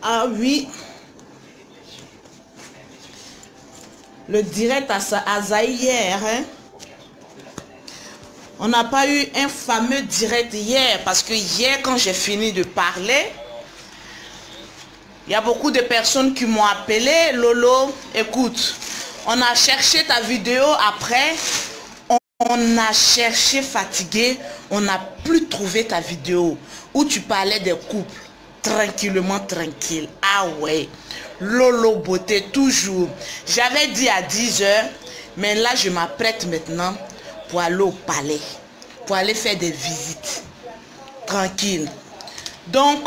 Ah oui. Le direct à Zaï hier. Hein? On n'a pas eu un fameux direct hier. Parce que hier, quand j'ai fini de parler, il y a beaucoup de personnes qui m'ont appelé. Lolo, écoute, on a cherché ta vidéo après. On a cherché fatigué. On n'a plus trouvé ta vidéo où tu parlais des couples. Tranquillement, tranquille. Ah ouais. Lolo beauté, toujours. J'avais dit à 10 h, mais là, je m'apprête maintenant pour aller au palais. Pour aller faire des visites. Tranquille. Donc,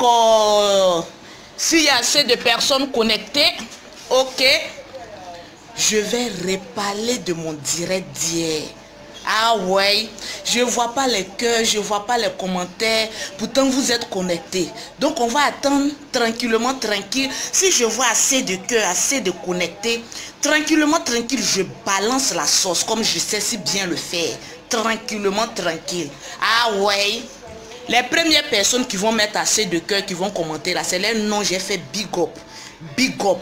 s'il y a assez de personnes connectées, ok, je vais reparler de mon direct d'hier. Ah ouais, je vois pas les cœurs, je vois pas les commentaires, pourtant vous êtes connectés. Donc on va attendre tranquillement, tranquille. Si je vois assez de cœurs, assez de connectés, tranquillement, tranquille, je balance la sauce comme je sais si bien le faire. Tranquillement, tranquille. Ah ouais. Les premières personnes qui vont mettre assez de cœur, qui vont commenter là, c'est leur nom. J'ai fait big up, big up,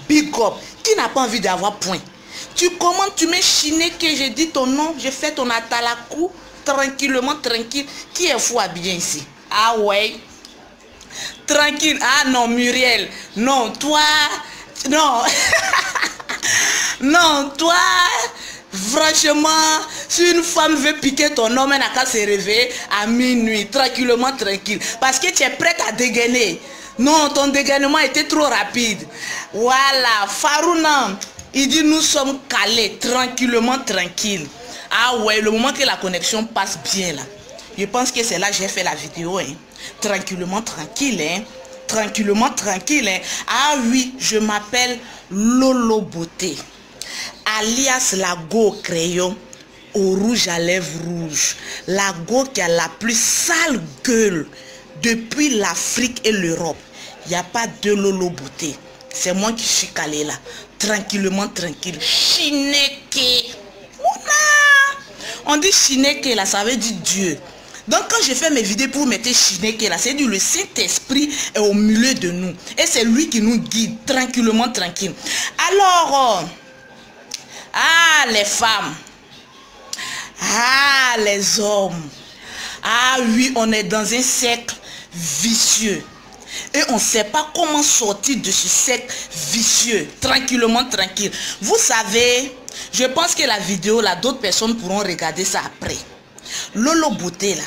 big up. Qui n'a pas envie d'avoir point? Tu commentes, tu mets Chineke, j'ai dit ton nom, j'ai fait ton atalakou, tranquillement, tranquille. Qui est fou habillé ici? Ah ouais. Tranquille. Ah non, Muriel. Non, toi. Non. Non, toi. Franchement, si une femme veut piquer ton homme, elle n'a qu'à se réveiller à minuit, tranquillement, tranquille. Parce que tu es prête à dégainer. Non, ton dégainement était trop rapide. Voilà, Farouna, il dit nous sommes calés, tranquillement, tranquille. Ah ouais, le moment que la connexion passe bien là. Je pense que c'est là que j'ai fait la vidéo. Hein. Tranquillement, tranquille. Hein. Tranquillement, tranquille. Hein. Ah oui, je m'appelle Lolo Beauté. Alias la go au crayon au rouge à lèvres rouges. La go qui a la plus sale gueule depuis l'Afrique et l'Europe. Il n'y a pas de Lolo Beauté. C'est moi qui suis calé là. Tranquillement, tranquille. Chineke. On dit Chineke là, ça veut dire Dieu. Donc quand je fais mes vidéos pour mettre Chineke là, c'est dire le Saint-Esprit est au milieu de nous. Et c'est lui qui nous guide tranquillement, tranquille. Alors, ah les femmes, ah les hommes, ah oui, on est dans un cercle vicieux. Et on ne sait pas comment sortir de ce cercle vicieux. Tranquillement, tranquille. Vous savez, je pense que la vidéo là, d'autres personnes pourront regarder ça après. Lolo Beauté là,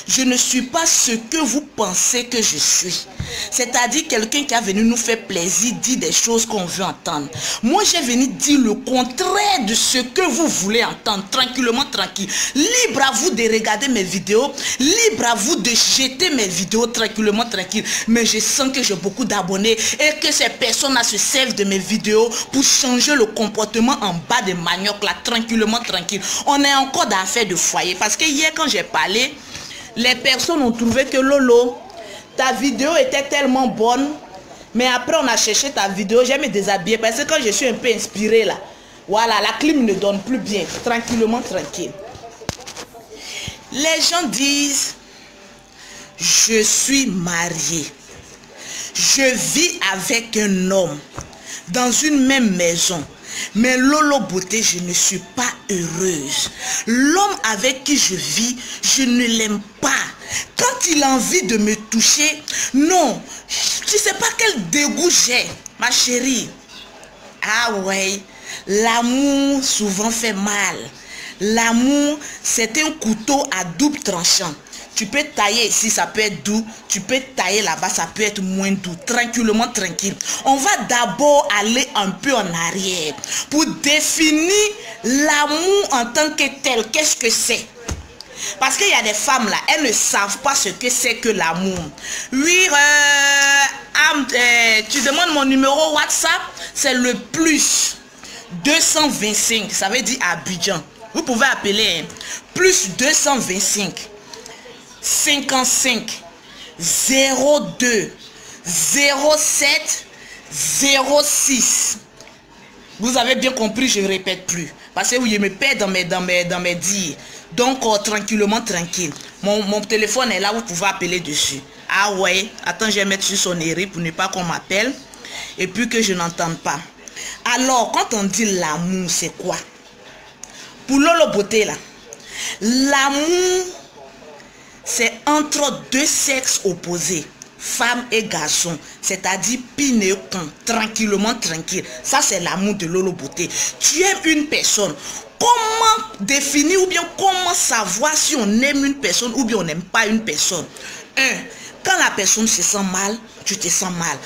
je ne suis pas ce que vous pensez que je suis. C'est-à-dire quelqu'un qui a venu nous faire plaisir, dit des choses qu'on veut entendre. Moi, j'ai venu dire le contraire de ce que vous voulez entendre. Tranquillement, tranquille. Libre à vous de regarder mes vidéos. Libre à vous de jeter mes vidéos tranquillement, tranquille. Mais je sens que j'ai beaucoup d'abonnés et que ces personnes-là se servent de mes vidéos pour changer le comportement en bas de manioc, là, tranquillement, tranquille. On est encore dans l'affaire de foyer. Parce que hier, quand j'ai parlé, les personnes ont trouvé que Lolo, ta vidéo était tellement bonne, mais après on a cherché ta vidéo, j'ai me déshabillé parce que quand je suis un peu inspirée là, voilà, la clim ne donne plus bien, tranquillement, tranquille. Les gens disent, je suis mariée, je vis avec un homme dans une même maison. Mais Lolo Beauté, je ne suis pas heureuse. L'homme avec qui je vis, je ne l'aime pas. Quand il a envie de me toucher, non, tu sais pas quel dégoût j'ai, ma chérie. Ah ouais, l'amour souvent fait mal. L'amour, c'est un couteau à double tranchant. Tu peux tailler ici, ça peut être doux. Tu peux tailler là-bas, ça peut être moins doux. Tranquillement, tranquille. On va d'abord aller un peu en arrière pour définir l'amour en tant que tel. Qu'est-ce que c'est? Parce qu'il y a des femmes là, elles ne savent pas ce que c'est que l'amour. Oui, tu demandes mon numéro WhatsApp, c'est le plus 225, ça veut dire Abidjan. Vous pouvez appeler plus 225 55 02 07 06. Vous avez bien compris, je ne répète plus. Parce que oui, je me perds dans mes dires. Donc, tranquillement, tranquille. Mon téléphone est là, vous pouvez appeler dessus. Ah ouais, attends, je vais mettre sur sonnerie pour ne pas qu'on m'appelle. Et puis que je n'entende pas. Alors, quand on dit l'amour, c'est quoi? Pour Lolo Beauté, là, l'amour, c'est entre deux sexes opposés, femme et garçon, c'est-à-dire pinécon, tranquillement tranquille. Ça, c'est l'amour de Lolo Beauté. Tu aimes une personne. Comment définir ou bien comment savoir si on aime une personne ou bien on n'aime pas une personne? 1. Quand la personne se sent mal, tu te sens mal.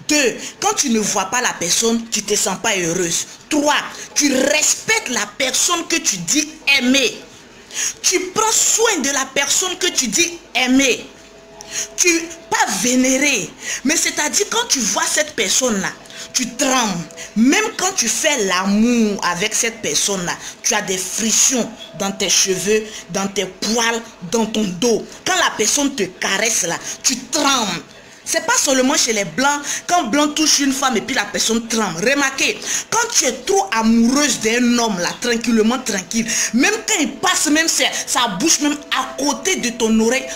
2. Quand tu ne vois pas la personne, tu ne te sens pas heureuse. 3. Tu respectes la personne que tu dis aimer. Tu prends soin de la personne que tu dis aimer. Tu pas vénérer, mais c'est-à-dire quand tu vois cette personne-là, tu trembles. Même quand tu fais l'amour avec cette personne-là, tu as des frictions dans tes cheveux, dans tes poils, dans ton dos. Quand la personne te caresse là, tu trembles. C'est pas seulement chez les blancs, quand blanc touche une femme et puis la personne tremble. Remarquez, quand tu es trop amoureuse d'un homme là, tranquillement tranquille, même quand il passe, même sa bouche même à côté de ton oreille,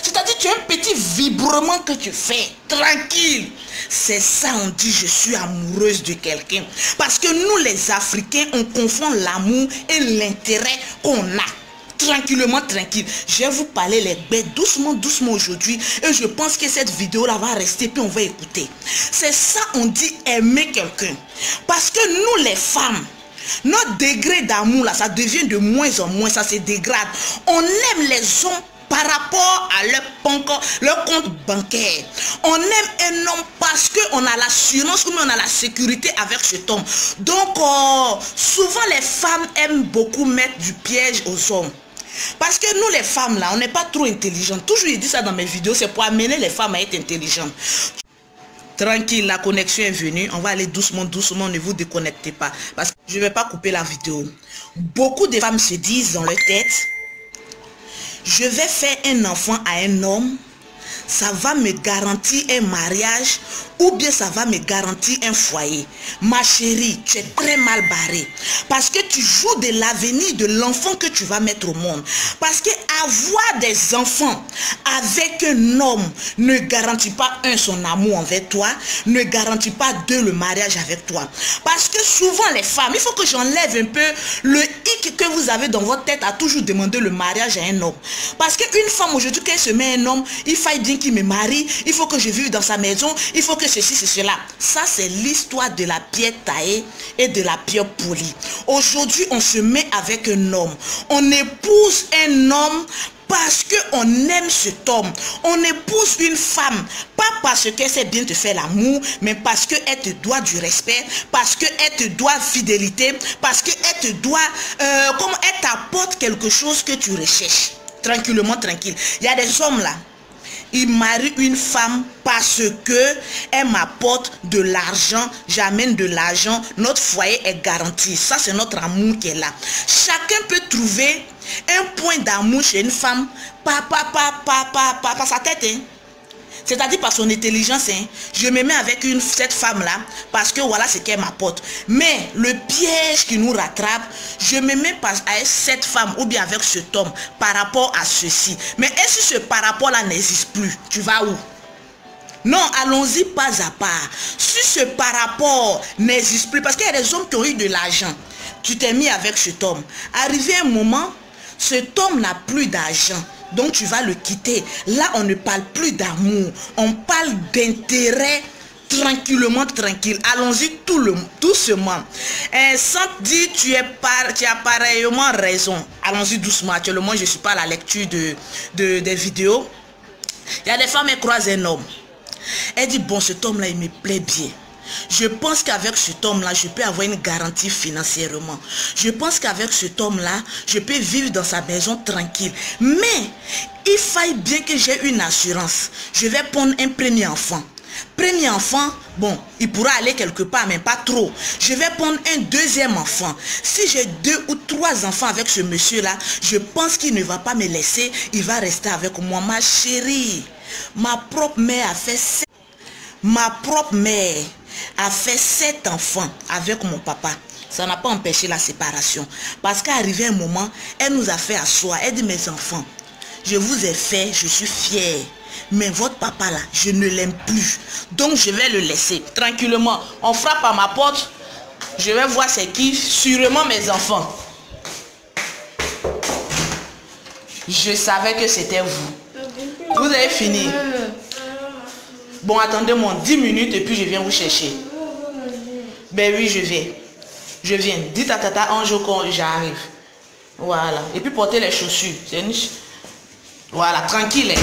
c'est-à-dire tu as un petit vibrement que tu fais, tranquille. C'est ça on dit je suis amoureuse de quelqu'un. Parce que nous les Africains, on confond l'amour et l'intérêt qu'on a. Tranquillement tranquille. Je vais vous parler les bêtes doucement aujourd'hui et je pense que cette vidéo là va rester puis on va écouter. C'est ça on dit aimer quelqu'un. Parce que nous les femmes, notre degré d'amour là, ça devient de moins en moins, ça se dégrade. On aime les hommes par rapport à leur compte bancaire. On aime un homme parce qu'on a l'assurance ou on a la sécurité avec cet homme. Donc souvent les femmes aiment beaucoup mettre du piège aux hommes. Parce que nous les femmes là, on n'est pas trop intelligentes. Toujours je dis ça dans mes vidéos, c'est pour amener les femmes à être intelligentes. Tranquille, la connexion est venue. On va aller doucement, ne vous déconnectez pas. Parce que je ne vais pas couper la vidéo. Beaucoup de femmes se disent dans leur tête, je vais faire un enfant à un homme, ça va me garantir un mariage ou bien ça va me garantir un foyer. Ma chérie, tu es très mal barrée. Parce que tu joues de l'avenir de l'enfant que tu vas mettre au monde. Parce que avoir des enfants avec un homme ne garantit pas, un, son amour envers toi, ne garantit pas, deux, le mariage avec toi. Parce que souvent les femmes, il faut que j'enlève un peu le hic que vous avez dans votre tête à toujours demander le mariage à un homme. Parce qu'une femme aujourd'hui, quand elle se met un homme, il faut bien qu'il me marie, il faut que je vive dans sa maison, il faut que ceci, c'est cela. Ça, c'est l'histoire de la pierre taillée et de la pierre polie. Aujourd'hui, on se met avec un homme. On épouse un homme parce qu'on aime cet homme. On épouse une femme, pas parce qu'elle sait bien te faire l'amour, mais parce qu'elle te doit du respect, parce qu'elle te doit fidélité, parce qu'elle te doit, comme elle t'apporte quelque chose que tu recherches. Tranquillement, tranquille. Il y a des hommes là, il marie une femme parce que elle m'apporte de l'argent, j'amène de l'argent, notre foyer est garanti. Ça, c'est notre amour qui est là. Chacun peut trouver un point d'amour chez une femme par sa tête. Hein. C'est-à-dire par son intelligence. Hein. Je me mets avec cette femme-là parce que voilà ce qu'elle m'apporte. Mais le piège qui nous rattrape, je me mets avec cette femme ou bien avec cet homme par rapport à ceci. Mais est-ce que ce par rapport-là n'existe plus? Tu vas où? Non, allons-y pas à part. Si ce par rapport n'existe plus, parce qu'il y a des hommes qui ont eu de l'argent, tu t'es mis avec cet homme. Arrivé un moment, cet homme n'a plus d'argent. Donc tu vas le quitter. Là, on ne parle plus d'amour. On parle d'intérêt tranquillement, tranquille. Allons-y doucement. Sans dire tu as pareillement raison. Allons-y doucement. Actuellement, je ne suis pas à la lecture des vidéos. Il y a des femmes qui croisent un homme. Elle dit, bon, cet homme-là, il me plaît bien. Je pense qu'avec cet homme-là, je peux avoir une garantie financièrement. Je pense qu'avec cet homme-là, je peux vivre dans sa maison tranquille. Mais, il faille bien que j'ai une assurance. Je vais prendre un premier enfant. Premier enfant, bon, il pourra aller quelque part, mais pas trop. Je vais prendre un deuxième enfant. Si j'ai 2 ou 3 enfants avec ce monsieur-là, je pense qu'il ne va pas me laisser. Il va rester avec moi. Ma chérie, ma propre mère a fait 7 enfants avec mon papa. Ça n'a pas empêché la séparation. Parce qu'arrivé un moment, elle nous a fait asseoir. Elle dit, mes enfants, je vous ai fait, je suis fière. mais votre papa là, je ne l'aime plus. Donc je vais le laisser tranquillement. On frappe à ma porte. Je vais voir c'est qui. Sûrement mes enfants. Je savais que c'était vous. Vous avez fini. Bon, attendez-moi 10 minutes et puis je viens vous chercher. Ben oui, je viens. Je viens. Dites à Tata Ange quand j'arrive. Voilà. Et puis portez les chaussures. Voilà, tranquille.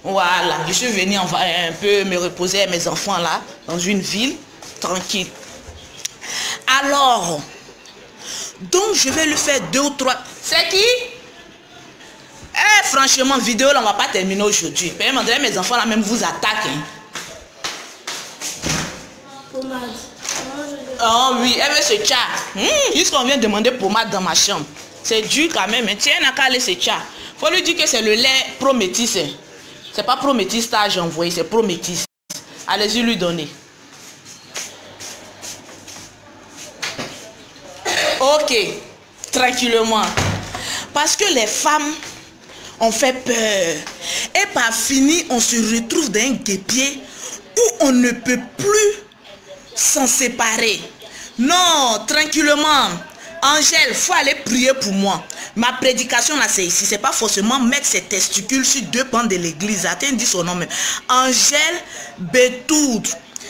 Voilà. Je suis venu un peu me reposer avec mes enfants là, dans une ville. Tranquille. Alors, donc je vais le faire 2 ou 3. C'est qui? Franchement, vidéo là, on va pas terminer aujourd'hui. Mes enfants là même vous attaquent. Hein. Oh oui, elle veut ce chat. Jusqu'on vient demander pommade dans ma chambre. C'est dur quand même. Tiens, n'a qu'à aller ce chat. Faut lui dire que c'est le lait Prométis. C'est pas Prométis que j'ai envoyé, c'est Prométis. Allez-y lui donner. Ok, tranquillement. Parce que les femmes ont fait peur. Et par fini, on se retrouve dans un guêpier où on ne peut plus s'en séparer. Non, tranquillement. Angèle, faut aller prier pour moi. Ma prédication là, c'est ici. C'est pas forcément mettre ses testicules sur 2 pans de l'église. Attends, dit son nom même. Angèle Betoud.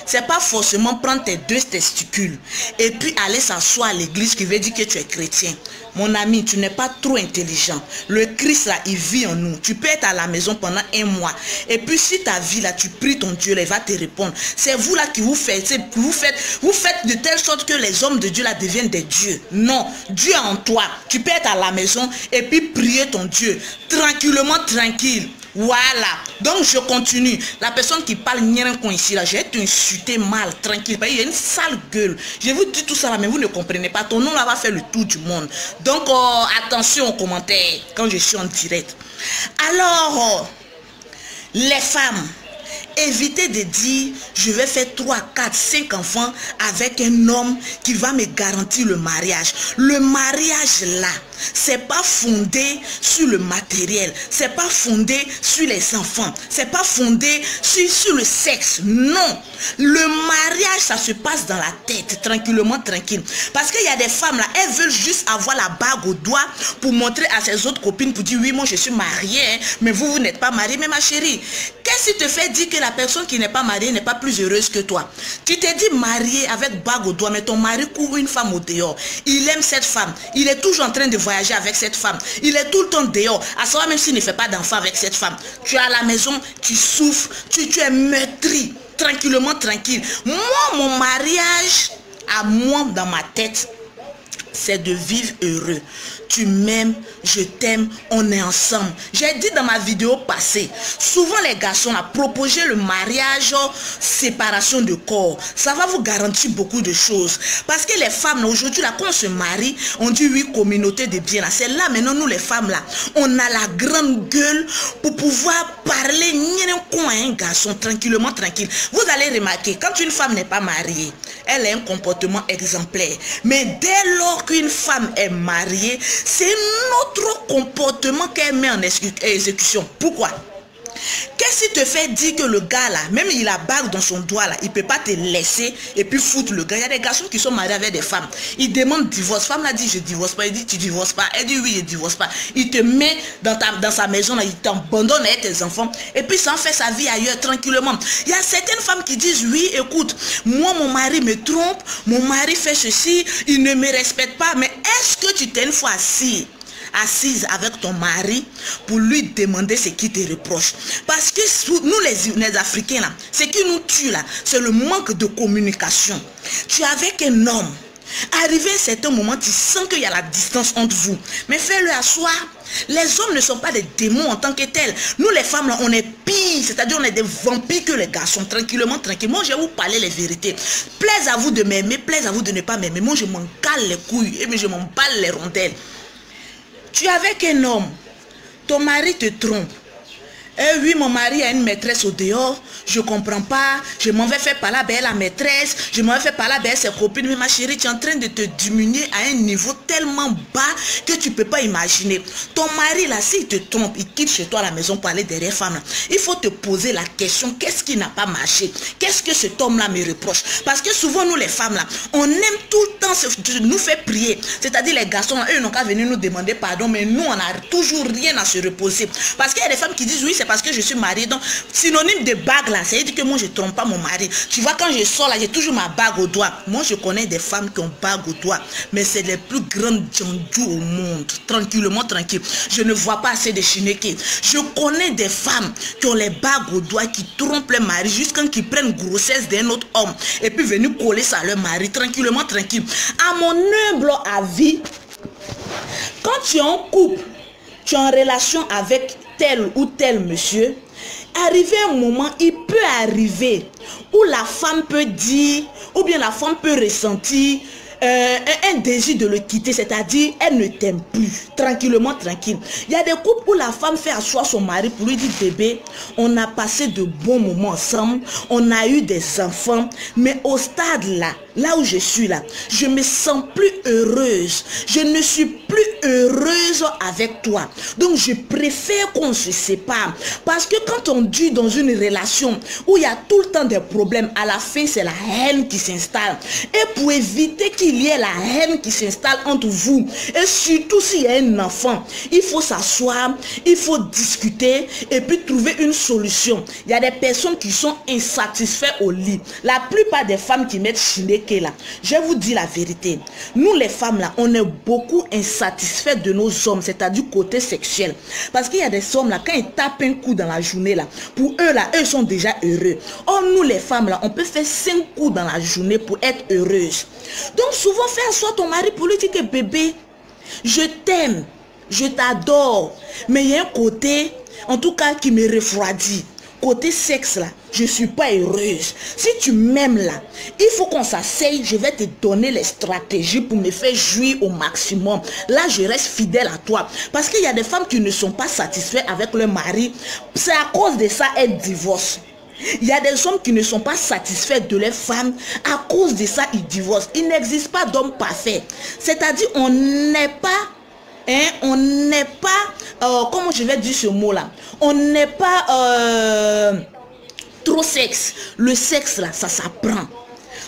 C'est pas forcément prendre tes 2 testicules et puis aller s'asseoir à l'église qui veut dire que tu es chrétien. Mon ami, tu n'es pas trop intelligent. Le Christ là, il vit en nous. Tu peux être à la maison pendant 1 mois. Et puis si ta vie là, tu pries ton Dieu là, il va te répondre. C'est vous là qui vous faites de telle sorte que les hommes de Dieu là deviennent des dieux. Non, Dieu est en toi. Tu peux être à la maison et puis prier ton Dieu. Tranquillement, tranquille. Voilà, donc je continue. La personne qui parle ici là, j'ai été insulté mal, tranquille. Il y a une sale gueule. Je vous dis tout ça là, mais vous ne comprenez pas. Ton nom là va faire le tour du monde. Donc attention aux commentaires quand je suis en direct. Alors, les femmes, évitez de dire je vais faire 3, 4, 5 enfants avec un homme qui va me garantir le mariage. Le mariage là, c'est pas fondé sur le matériel, c'est pas fondé sur les enfants, c'est pas fondé sur le sexe. Non, le mariage ça se passe dans la tête, tranquillement, tranquille. Parce qu'il y a des femmes là, elles veulent juste avoir la bague au doigt pour montrer à ses autres copines, pour dire oui, moi je suis mariée, hein, mais vous n'êtes pas mariée. Mais ma chérie, qu'est-ce qui te fait dire que la personne qui n'est pas mariée n'est pas plus heureuse que toi? Tu t'es dit mariée avec bague au doigt, mais ton mari court une femme au dehors. Il aime cette femme, il est toujours en train de voyager avec cette femme, il est tout le temps dehors, à savoir même s'il ne fait pas d'enfant avec cette femme. Tu es à la maison, tu souffres, tu es meurtri, tranquillement, tranquille. Moi, mon mariage, à moi, dans ma tête, c'est de vivre heureux. Tu m'aimes, je t'aime, on est ensemble. J'ai dit dans ma vidéo passée, souvent les garçons là, proposer le mariage, séparation de corps, ça va vous garantir beaucoup de choses. Parce que les femmes aujourd'hui là, quand on se marie, on dit oui, communauté de bien là. C'est là maintenant nous les femmes là, on a la grande gueule pour pouvoir parler à un garçon tranquillement, tranquille. Vous allez remarquer, quand une femme n'est pas mariée, elle a un comportement exemplaire. Mais dès lors qu'une femme est mariée, c'est notre comportement qu'elle met en exécution. Pourquoi? Qu'est-ce qui te fait dire que le gars là, même il a bague dans son doigt là, il ne peut pas te laisser et puis foutre le gars? Il y a des garçons qui sont mariés avec des femmes. Ils demandent divorce. Femme là dit je divorce pas. Il dit tu divorces pas. Elle dit oui je divorce pas. Il te met dans sa maison là, il t'abandonne avec tes enfants et puis ça en fait sa vie ailleurs tranquillement. Il y a certaines femmes qui disent oui écoute, moi mon mari me trompe, mon mari fait ceci, il ne me respecte pas. Mais est-ce que tu t'es une fois assise avec ton mari pour lui demander ce qui te reproche? Parce que nous les Africains là, ce qui nous tue là, c'est le manque de communication. Tu es avec un homme, arrivé à un certain moment, tu sens qu'il y a la distance entre vous, mais fais-le asseoir. Les hommes ne sont pas des démons en tant que tels. Nous les femmes là, on est pire, c'est-à-dire on est des vampires que les garçons, tranquillement, tranquille. Moi je vais vous parler les vérités. Plaise à vous de m'aimer, plaise à vous de ne pas m'aimer. Moi je m'en cale les couilles et je m'en balle les rondelles. Tu es avec un homme, ton mari te trompe. Eh oui, mon mari a une maîtresse au dehors, je comprends pas, je m'en vais faire par là, ben la maîtresse, je m'en vais faire par là, ben ses copines. Mais ma chérie, tu es en train de te diminuer à un niveau tellement bas que tu peux pas imaginer. Ton mari là, s'il te trompe, il quitte chez toi à la maison pour aller derrière femme là, il faut te poser la question, qu'est-ce qui n'a pas marché? Qu'est-ce que cet homme là me reproche? Parce que souvent nous les femmes là, on aime tout le temps nous faire prier. C'est-à-dire les garçons là, eux n'ont qu'à venir nous demander pardon, mais nous on n'a toujours rien à se reposer. Parce qu'il y a des femmes qui disent oui, c'est parce que je suis mariée. Donc synonyme de bague là, c'est-à-dire que moi je trompe pas mon mari. Tu vois, quand je sors là, j'ai toujours ma bague au doigt. Moi je connais des femmes qui ont bague au doigt, mais c'est les plus grandes djandous au monde. Tranquillement, tranquille. Je ne vois pas assez de chinéqués. Je connais des femmes qui ont les bagues au doigt, qui trompent leur mari jusqu'à qu'ils prennent grossesse d'un autre homme et puis venir coller ça à leur mari. Tranquillement, tranquille. À mon humble avis, quand tu es en couple, tu es en relation avec tel ou tel monsieur, arrivé un moment, il peut arriver où la femme peut dire, ou bien la femme peut ressentir un désir de le quitter, c'est-à-dire elle ne t'aime plus. Tranquillement, tranquille. Il y a des couples où la femme fait asseoir son mari pour lui dire bébé, on a passé de bons moments ensemble, on a eu des enfants, mais au stade là où je suis là, je me sens plus heureuse, je ne suis plus heureuse avec toi, donc je préfère qu'on se sépare. Parce que quand on dit dans une relation où il y a tout le temps des problèmes, à la fin c'est la haine qui s'installe. Et pour éviter qu'il y ait la haine qui s'installe entre vous, et surtout s'il y a un enfant, il faut s'asseoir, il faut discuter et puis trouver une solution. Il y a des personnes qui sont insatisfaites au lit. La plupart des femmes qui mettent chinéke là, je vous dis la vérité, nous les femmes là, on est beaucoup insatisfaits de nos hommes, c'est-à-dire côté sexuel. Parce qu'il y a des hommes là, quand ils tapent un coup dans la journée là, pour eux là, eux sont déjà heureux. Or nous les femmes là, on peut faire 5 coups dans la journée pour être heureuse. Donc souvent fais asseoir ton mari pour lui dire que bébé, je t'aime, je t'adore, mais il y a un côté, en tout cas qui me refroidit. Côté sexe là, je suis pas heureuse. Si tu m'aimes là, il faut qu'on s'asseye, je vais te donner les stratégies pour me faire jouir au maximum. Là, je reste fidèle à toi. Parce qu'il y a des femmes qui ne sont pas satisfaites avec leur mari. C'est à cause de ça elles divorcent. Il y a des hommes qui ne sont pas satisfaits de leurs femmes. À cause de ça, ils divorcent. Il n'existe pas d'homme parfait. C'est-à-dire, on n'est pas... on n'est pas, comment je vais dire ce mot-là, on n'est pas trop sexe. Le sexe, là, ça s'apprend.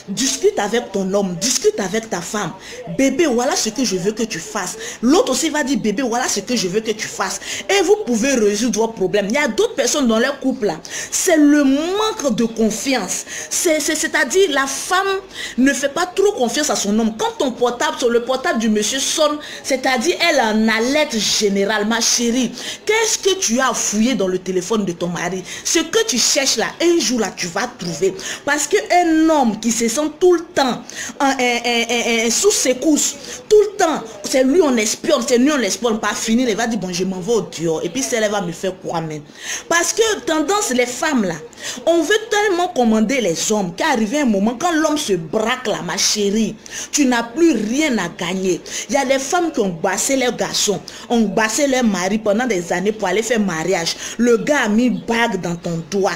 Discute avec ton homme, discute avec ta femme. Bébé, voilà ce que je veux que tu fasses. L'autre aussi va dire, bébé, voilà ce que je veux que tu fasses. Et vous pouvez résoudre vos problèmes. Il y a d'autres personnes dans leur couple là. C'est le manque de confiance. C'est-à-dire, la femme ne fait pas trop confiance à son homme. Quand ton portable, sur le portable du monsieur sonne, c'est-à-dire, elle en alerte générale. Ma chérie, qu'est-ce que tu as fouillé dans le téléphone de ton mari? Ce que tu cherches là, un jour là, tu vas trouver. Parce qu'un homme qui se sent tout le temps sous ses couches, tout le temps, c'est lui on espionne, c'est lui on espionne, pas finir, il va dire bon je m'en vais au dehors, et puis celle va me faire quoi même. Parce que tendance les femmes là, on veut tellement commander les hommes qu'arrive un moment quand l'homme se braque là, ma chérie, tu n'as plus rien à gagner. Il y a des femmes qui ont bassé leurs garçons, ont bassé leur mari pendant des années pour aller faire mariage. Le gars a mis bague dans ton doigt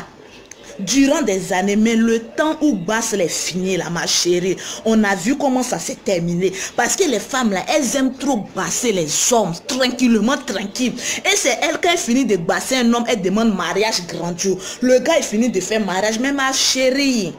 durant des années, mais le temps où basse les fini là, ma chérie, on a vu comment ça s'est terminé. Parce que les femmes là, elles aiment trop basser les hommes, tranquillement, tranquille. Et c'est elle, quand elle finit de basser un homme, elle demande mariage grandiose. Le gars il finit de faire mariage, mais ma chérie,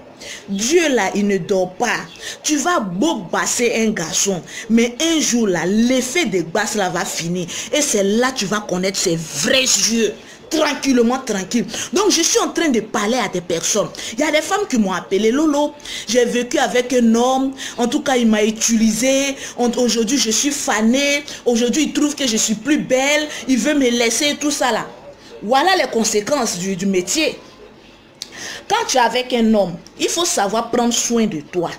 Dieu là, il ne dort pas. Tu vas beau basser un garçon, mais un jour là, l'effet de basse là va finir. Et c'est là que tu vas connaître ses vrais yeux. Tranquillement, tranquille. Donc je suis en train de parler à des personnes. Il y a des femmes qui m'ont appelé, Lolo, j'ai vécu avec un homme, en tout cas il m'a utilisé, aujourd'hui je suis fanée, aujourd'hui il trouve que je suis plus belle, il veut me laisser, tout ça là. Voilà les conséquences du métier. Quand tu es avec un homme, il faut savoir prendre soin de toi.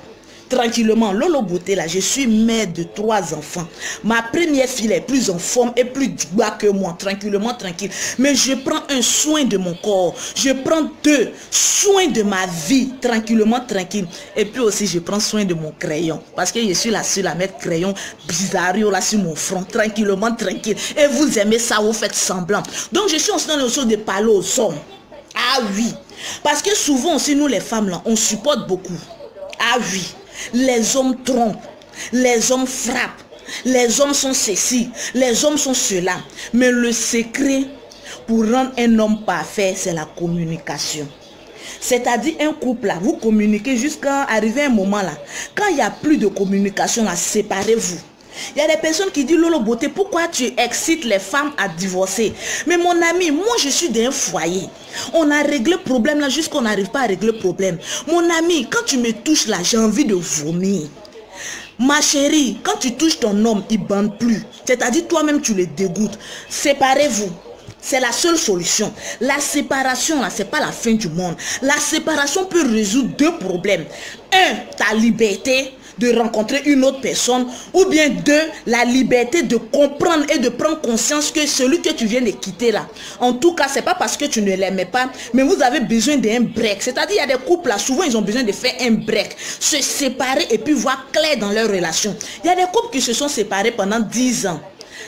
tranquillement. Lolo Beauté là, je suis mère de 3 enfants. Ma première fille est plus en forme et plus bas que moi, tranquillement, tranquille. Mais je prends un soin de mon corps. Je prends 2 soins de ma vie, tranquillement, tranquille. Et puis aussi, je prends soin de mon crayon. Parce que je suis la seule à mettre crayon bizarro là sur mon front, tranquillement, tranquille. Et vous aimez ça, vous faites semblant. Donc je suis aussi dans le chose de parler aux hommes. Ah oui. Parce que souvent aussi, nous les femmes là, on supporte beaucoup. Ah oui. Les hommes trompent, les hommes frappent, les hommes sont ceci, les hommes sont cela. Mais le secret pour rendre un homme parfait, c'est la communication. C'est-à-dire un couple là, vous communiquez jusqu'à arriver un moment là. Quand il n'y a plus de communication là, séparez-vous. Il y a des personnes qui disent Lolo Beauté, pourquoi tu excites les femmes à divorcer? Mais mon ami, moi je suis d'un foyer. On a réglé le problème là jusqu'on n'arrive pas à régler le problème. Mon ami, quand tu me touches là, j'ai envie de vomir. Ma chérie, quand tu touches ton homme, il ne bande plus. C'est-à-dire toi-même tu le dégoûtes. Séparez-vous. C'est la seule solution. La séparation, là, ce n'est pas la fin du monde. La séparation peut résoudre 2 problèmes. 1, ta liberté de rencontrer une autre personne, ou bien 2, la liberté de comprendre et de prendre conscience que celui que tu viens de quitter là, en tout cas, c'est pas parce que tu ne l'aimais pas, mais vous avez besoin d'un break. C'est-à-dire, il y a des couples là, souvent ils ont besoin de faire un break, se séparer et puis voir clair dans leur relation. Il y a des couples qui se sont séparés pendant 10 ans.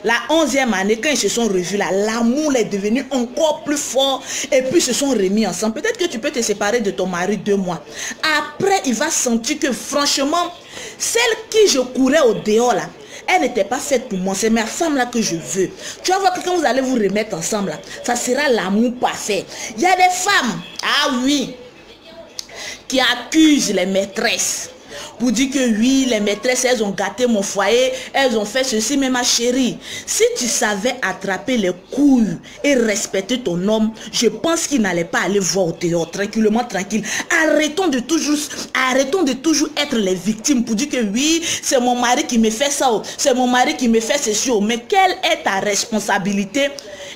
La 11e année, quand ils se sont revus là, l'amour est devenu encore plus fort et puis ils se sont remis ensemble. Peut-être que tu peux te séparer de ton mari 2 mois. Après, il va sentir que franchement, celle qui je courais au dehors là, elle n'était pas faite pour moi. C'est ma femme là que je veux. Tu vas voir que quand vous allez vous remettre ensemble là, ça sera l'amour parfait. Il y a des femmes, ah oui, qui accusent les maîtresses. Pour dire que oui, les maîtresses, elles ont gâté mon foyer, elles ont fait ceci. Mais ma chérie, si tu savais attraper les couilles et respecter ton homme, je pense qu'il n'allait pas aller voir au dehors, tranquillement, tranquille. Arrêtons de toujours être les victimes pour dire que oui, c'est mon mari qui me fait ça, c'est mon mari qui me fait ceci. Mais quelle est ta responsabilité?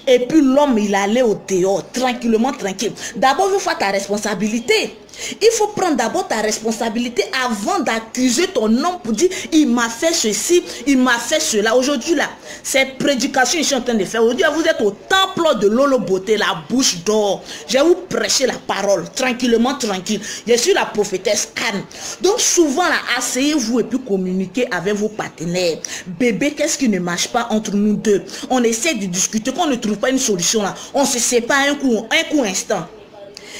Et puis l'homme, il allait au dehors, tranquillement, tranquille. D'abord, il faut ta responsabilité. Il faut prendre d'abord ta responsabilité avant d'accuser ton homme pour dire il m'a fait ceci, il m'a fait cela. Aujourd'hui là, cette prédication que je suis en train de faire, aujourd'hui vous êtes au temple de Lolo Beauté, la bouche d'or. Je vais vous prêcher la parole, tranquillement, tranquille. Je suis la prophétesse Anne. Donc souvent là, asseyez-vous et puis communiquez avec vos partenaires. Bébé, qu'est-ce qui ne marche pas entre nous deux? On essaie de discuter, quand on ne trouve pas une solution là, on se sépare un coup instant.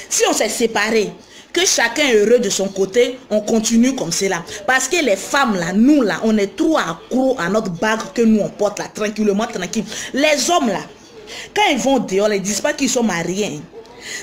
Si on s'est séparés, que chacun est heureux de son côté, on continue comme cela. Parce que les femmes là, nous là, on est trop accro à notre bague que nous on porte là, tranquillement, tranquille. Les hommes là, quand ils vont dehors, ils ne disent pas qu'ils sont mariés.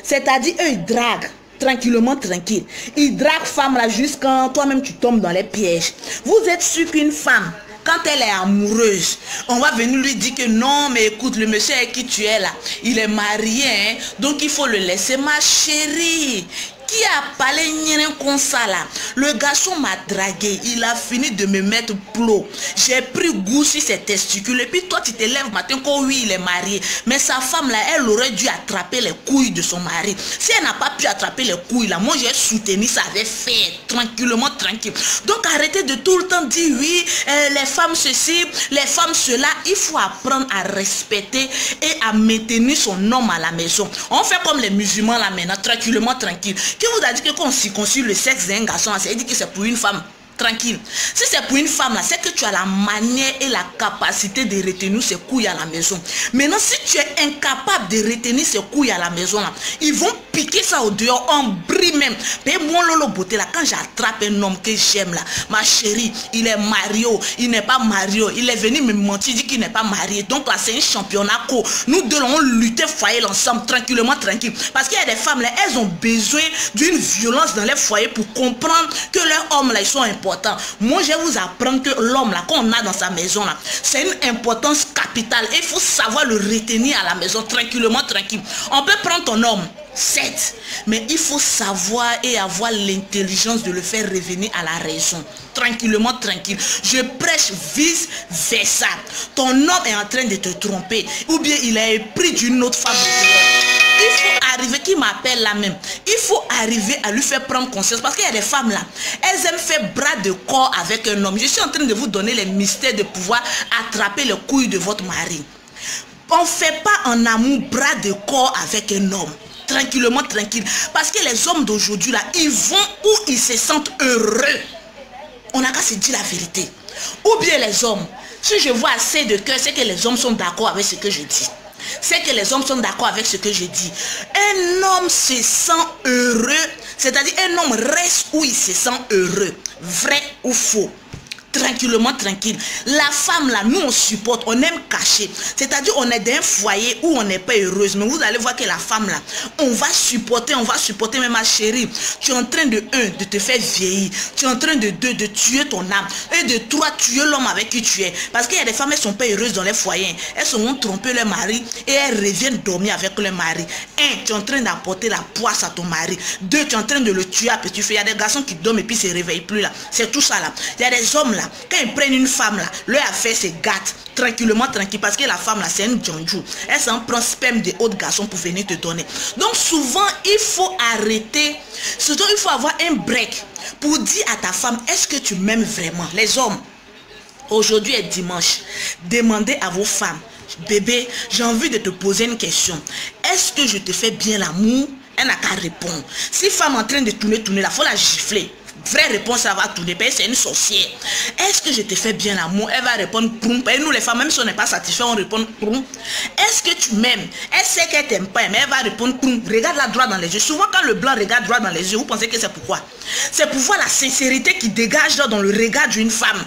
C'est-à-dire, eux, ils draguent. Tranquillement, tranquille. Ils draguent femmes là jusqu'à toi-même tu tombes dans les pièges. Vous êtes sûr qu'une femme, quand elle est amoureuse, on va venir lui dire que non, mais écoute, le monsieur avec qui tu es là, il est marié, hein, donc il faut le laisser. Ma chérie, qui a parlé comme ça là? Le garçon m'a dragué, il a fini de me mettre plot. J'ai pris goût sur ses testicules et puis toi tu te lèves matin quand oui il est marié. Mais sa femme là, elle aurait dû attraper les couilles de son mari. Si elle n'a pas pu attraper les couilles là, moi j'ai soutenu, ça avait fait tranquillement, tranquille. Donc arrêtez de tout le temps dire oui, les femmes ceci, les femmes cela. Il faut apprendre à respecter et à maintenir son homme à la maison. On fait comme les musulmans là maintenant, tranquillement, tranquille. Qui vous a dit que quand on circoncise le sexe d'un garçon, ça veut dire que c'est pour une femme? Tranquille. Si c'est pour une femme là, c'est que tu as la manière et la capacité de retenir ses couilles à la maison. Maintenant, si tu es incapable de retenir ses couilles à la maison là, ils vont piquer ça au dehors, en brille même. Mais moi, Lolo Beauté là, quand j'attrape un homme que j'aime là, ma chérie, il est marié, il n'est pas marié, il est venu me mentir, il dit qu'il n'est pas marié. Donc là, c'est un championnat co. Nous deux, on luttait foyer ensemble, tranquillement, tranquille. Parce qu'il y a des femmes là, elles ont besoin d'une violence dans les foyers pour comprendre que leurs hommes là, ils sont importants. Moi, je vais vous apprendre que l'homme là, qu'on a dans sa maison là, c'est une importance capitale. Et il faut savoir le retenir à la maison, tranquillement, tranquille. On peut prendre ton homme, certes, mais il faut savoir et avoir l'intelligence de le faire revenir à la raison. Tranquillement, tranquille. Je prêche vice versa. Ton homme est en train de te tromper, ou bien il est pris d'une autre femme. Il faut arriver, qui m'appelle là même, il faut arriver à lui faire prendre conscience. Parce qu'il y a des femmes là, elles aiment faire bras de corps avec un homme. Je suis en train de vous donner les mystères de pouvoir attraper les couilles de votre mari. On ne fait pas en amour bras de corps avec un homme. Tranquillement, tranquille. Parce que les hommes d'aujourd'hui là, ils vont où ils se sentent heureux. On n'a qu'à se dire la vérité. Ou bien les hommes, si je vois assez de cœur, c'est que les hommes sont d'accord avec ce que je dis. C'est que les hommes sont d'accord avec ce que je dis. Un homme se sent heureux, c'est-à-dire un homme reste où il se sent heureux. Vrai ou faux? Tranquillement, tranquille. La femme là, nous on supporte, on aime cacher. C'est-à-dire on est dans un foyer où on n'est pas heureuse. Mais vous allez voir que la femme là, on va supporter. Mais ma chérie, tu es en train de te faire vieillir. Tu es en train de tuer ton âme. Et de 3, tuer l'homme avec qui tu es. Parce qu'il y a des femmes, elles sont pas heureuses dans les foyers. Elles se vont tromper leur mari et elles reviennent dormir avec leur mari. 1, tu es en train d'apporter la poisse à ton mari. 2, tu es en train de le tuer à petit feu. Il y a des garçons qui dorment et puis se réveillent plus là. C'est tout ça là. Il y a des hommes là. Quand ils prennent une femme là, leur affaire se gâte tranquillement, tranquille, parce que la femme là c'est un djandjou. Elle s'en prend sperme des autres garçons pour venir te donner. Donc souvent il faut arrêter, surtout il faut avoir un break pour dire à ta femme, est-ce que tu m'aimes vraiment? Les hommes, aujourd'hui est dimanche, demandez à vos femmes, bébé, j'ai envie de te poser une question. Est-ce que je te fais bien l'amour? Elle n'a qu'à répondre. Si femme en train de tourner là, il faut la gifler. Vraie réponse, ça va tourner. C'est une sorcière. Est-ce que je te fais bien l'amour? Elle va répondre proum. Et nous les femmes, même si on n'est pas satisfait, on répond proum. Est-ce que tu m'aimes? Elle sait qu'elle t'aime pas, mais elle va répondre proum. Regarde-la droit dans les yeux. Souvent quand le blanc regarde droit dans les yeux, vous pensez que c'est pourquoi? C'est pour voir la sincérité qui dégage dans le regard d'une femme.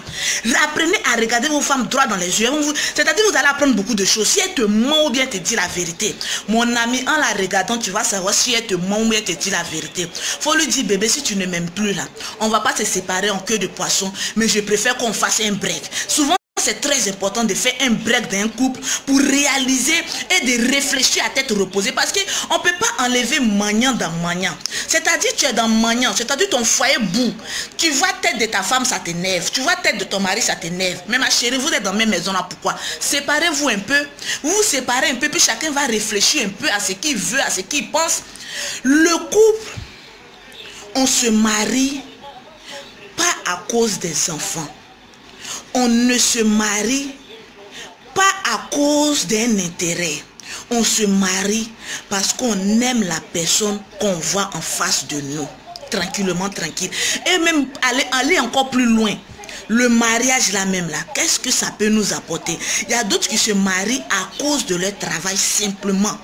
Apprenez à regarder vos femmes droit dans les yeux. C'est-à-dire vous allez apprendre beaucoup de choses. Si elle te ment ou bien te dit la vérité, mon ami, en la regardant, tu vas savoir si elle te ment ou bien te dit la vérité. Faut lui dire, bébé, si tu ne m'aimes plus là, on va pas se séparer en queue de poisson, mais je préfère qu'on fasse un break. Souvent, c'est très important de faire un break d'un couple pour réaliser et de réfléchir à tête reposée, parce qu'on ne peut pas enlever maniant dans maniant. C'est-à-dire tu es dans maniant, c'est-à-dire ton foyer bout. Tu vois tête de ta femme, ça t'énerve. Tu vois tête de ton mari, ça t'énerve. Mais ma chérie, vous êtes dans la même maison là, pourquoi? Séparez-vous un peu. Vous vous séparez un peu, puis chacun va réfléchir un peu à ce qu'il veut, à ce qu'il pense. Le couple, on se marie pas à cause des enfants. On ne se marie pas à cause d'un intérêt. On se marie parce qu'on aime la personne qu'on voit en face de nous. Tranquillement, tranquille. Et même aller encore plus loin. Le mariage là même là, qu'est-ce que ça peut nous apporter? Il y a d'autres qui se marient à cause de leur travail simplement.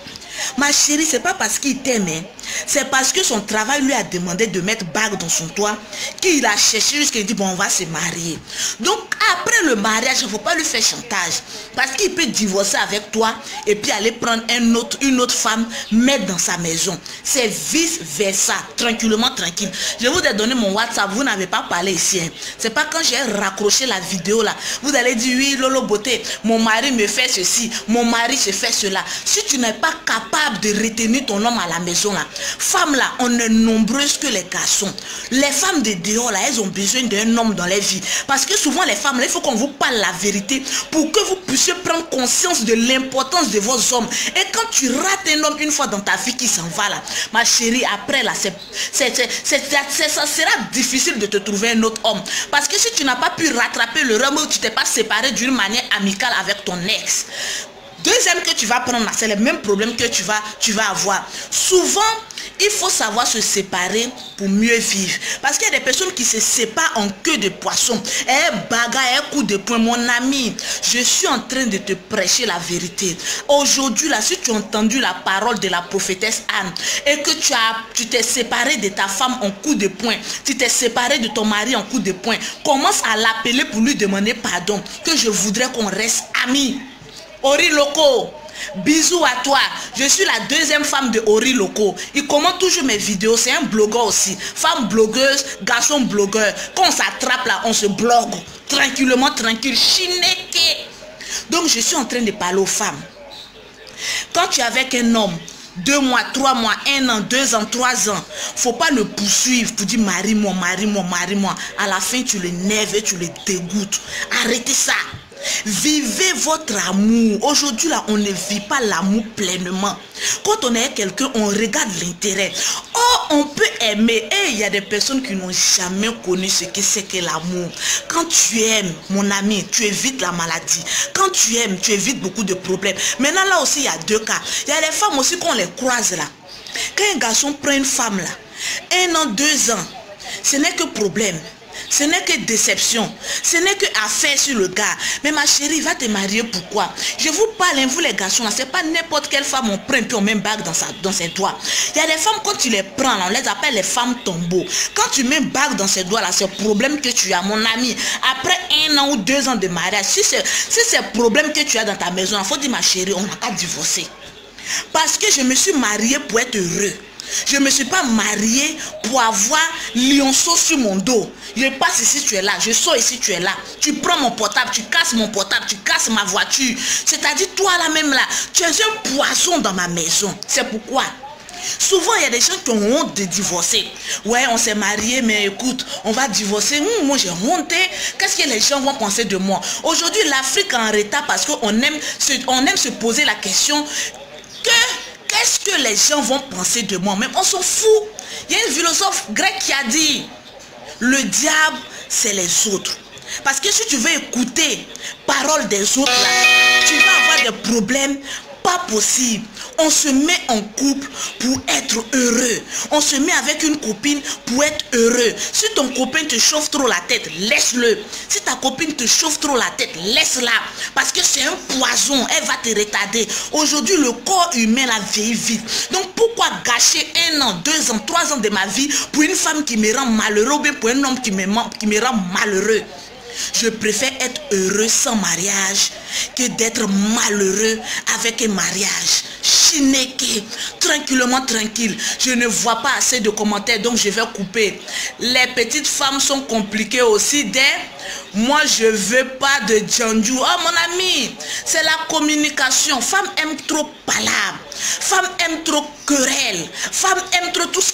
Ma chérie, c'est pas parce qu'il t'aime, hein. C'est parce que son travail lui a demandé de mettre bague dans son toit qu'il a cherché jusqu'à dire bon, on va se marier. Donc après le mariage, il ne faut pas lui faire chantage, parce qu'il peut divorcer avec toi et puis aller prendre une autre femme, mettre dans sa maison. C'est vice versa, tranquillement, tranquille. Je vous ai donné mon WhatsApp, vous n'avez pas parlé ici, hein. C'est pas quand j'ai raccroché la vidéo là, vous allez dire oui Lolo Beauté, mon mari me fait ceci, mon mari se fait cela. Si tu n'es pas capable de retenir ton homme à la maison là, femmes là, on est nombreuses que les garçons. Les femmes de dehors là, elles ont besoin d'un homme dans leur vie. Parce que souvent les femmes là, il faut qu'on vous parle la vérité pour que vous puissiez prendre conscience de l'importance de vos hommes. Et quand tu rates un homme une fois dans ta vie qui s'en va là, ma chérie, après là, ça sera difficile de te trouver un autre homme. Parce que si tu n'as pas pu rattraper le homme, ou tu t'es pas séparé d'une manière amicale avec ton ex, deuxième que tu vas prendre là, c'est le même problème que tu vas avoir. Souvent, il faut savoir se séparer pour mieux vivre. Parce qu'il y a des personnes qui se séparent en queue de poisson. Bagarre, coup de poing. Mon ami, je suis en train de te prêcher la vérité. Aujourd'hui, là, si tu as entendu la parole de la prophétesse Anne et que tu t'es séparé de ta femme en coup de poing, tu t'es séparé de ton mari en coup de poing, commence à l'appeler pour lui demander pardon, que je voudrais qu'on reste amis. Ori Loco, bisous à toi. Je suis la deuxième femme de Ori Loco. Il commente toujours mes vidéos. C'est un blogueur aussi. Femme blogueuse, garçon blogueur. Quand on s'attrape là, on se blogue. Tranquillement, tranquille. Chineke. Donc je suis en train de parler aux femmes. Quand tu es avec un homme, 2 mois, 3 mois, 1 an, 2 ans, 3 ans, faut pas le poursuivre pour dire marie-moi, marie-moi, marie-moi. À la fin, tu l'énerves et tu le dégoûtes. Arrêtez ça. Vivez votre amour. Aujourd'hui, là, on ne vit pas l'amour pleinement. Quand on est quelqu'un, on regarde l'intérêt. Oh, on peut aimer. Et il y a des personnes qui n'ont jamais connu ce que c'est que l'amour. Quand tu aimes, mon ami, tu évites la maladie. Quand tu aimes, tu évites beaucoup de problèmes. Maintenant, là aussi, il y a deux cas. Il y a les femmes aussi qu'on les croise là. Quand un garçon prend une femme là, 1 an, 2 ans, ce n'est que problème. Ce n'est que déception. Ce n'est que affaire sur le gars. Mais ma chérie, va te marier pourquoi? Je vous parle, vous les garçons, là, c'est pas n'importe quelle femme on prend puis on met une bague dans ses doigts. Il y a des femmes, quand tu les prends, là, on les appelle les femmes tombeaux. Quand tu mets une bague dans ses doigts, là, c'est le problème que tu as, mon ami. Après 1 an ou 2 ans de mariage, si c'est le problème que tu as dans ta maison, il faut dire, ma chérie, on n'a pas divorcé. Parce que je me suis mariée pour être heureux. Je ne me suis pas mariée pour avoir lionceau sur mon dos. Je passe ici, tu es là. Je sors ici, tu es là. Tu prends mon portable, tu casses mon portable, tu casses ma voiture. C'est-à-dire, toi là même là, tu es un poisson dans ma maison. C'est pourquoi souvent il y a des gens qui ont honte de divorcer. Ouais, on s'est marié, mais écoute, on va divorcer. Moi j'ai honte. Qu'est-ce que les gens vont penser de moi? Aujourd'hui, l'Afrique est en retard parce qu'on aime se poser la question qu'est-ce que les gens vont penser de moi? Même on s'en fout. Il y a un philosophe grec qui a dit, le diable, c'est les autres. Parce que si tu veux écouter parole des autres, là, tu vas avoir des problèmes. Pas possible. On se met en couple pour être heureux. On se met avec une copine pour être heureux. Si ton copain te chauffe trop la tête, laisse-le. Si ta copine te chauffe trop la tête, laisse-la. Parce que c'est un poison. Elle va te retarder. Aujourd'hui, le corps humain la vieillit vite. Donc pourquoi gâcher 1 an, 2 ans, 3 ans de ma vie pour une femme qui me rend malheureux ou bien pour un homme qui me rend malheureux? Je préfère être heureux sans mariage que d'être malheureux avec un mariage. Chinéqué, tranquillement tranquille. Je ne vois pas assez de commentaires, donc je vais couper. Les petites femmes sont compliquées aussi. Moi, je veux pas de djandjou. Oh mon ami, c'est la communication. Femme aime trop palabre. Femme aime trop querelle. Femme aime trop tout ce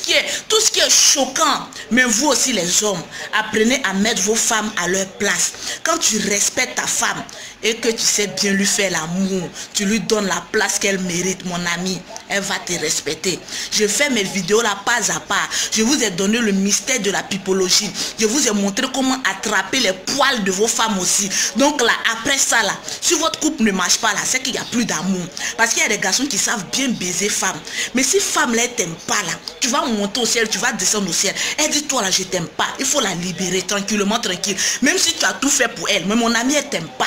qui est choquant. Mais vous aussi les hommes, apprenez à mettre vos femmes à leur place. Quand tu respectes ta femme et que tu sais bien lui faire l'amour, tu lui donnes la place qu'elle mérite, mon ami, elle va te respecter. Je fais mes vidéos là pas à pas. Je vous ai donné le mystère de la pipologie. Je vous ai montré comment attraper les poils de vos femmes aussi. Donc là, après ça là, si votre couple ne marche pas là, c'est qu'il n'y a plus d'amour. Parce qu'il y a des garçons qui savent bien baiser femme. Mais si femme là, elle t'aime pas là, tu vas monter au ciel, tu vas descendre au ciel. Elle dit, toi là, je t'aime pas. Il faut la libérer tranquillement, tranquille. Même si tu as tout fait pour elle. Mais mon ami, elle t'aime pas.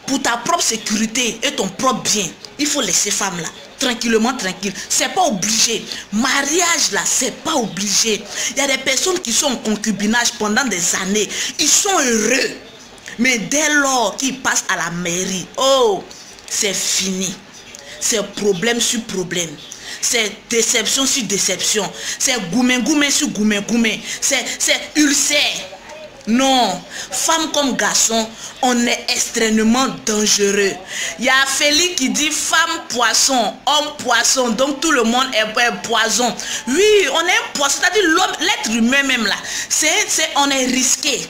Pour ta propre sécurité et ton propre bien, il faut laisser femme là. Tranquillement, tranquille. C'est pas obligé. Mariage là, c'est pas obligé. Il y a des personnes qui sont en concubinage pendant des années. Ils sont heureux. Mais dès lors qu'ils passent à la mairie, oh, c'est fini. C'est problème sur problème. C'est déception sur déception. C'est goumé sur goumé. C'est ulcère. Non, femme comme garçon, on est extrêmement dangereux. Il y a Félix qui dit femme poisson, homme poisson, donc tout le monde est poison. Oui, on est un poisson, c'est-à-dire l'homme, l'être humain même là, on est risqué.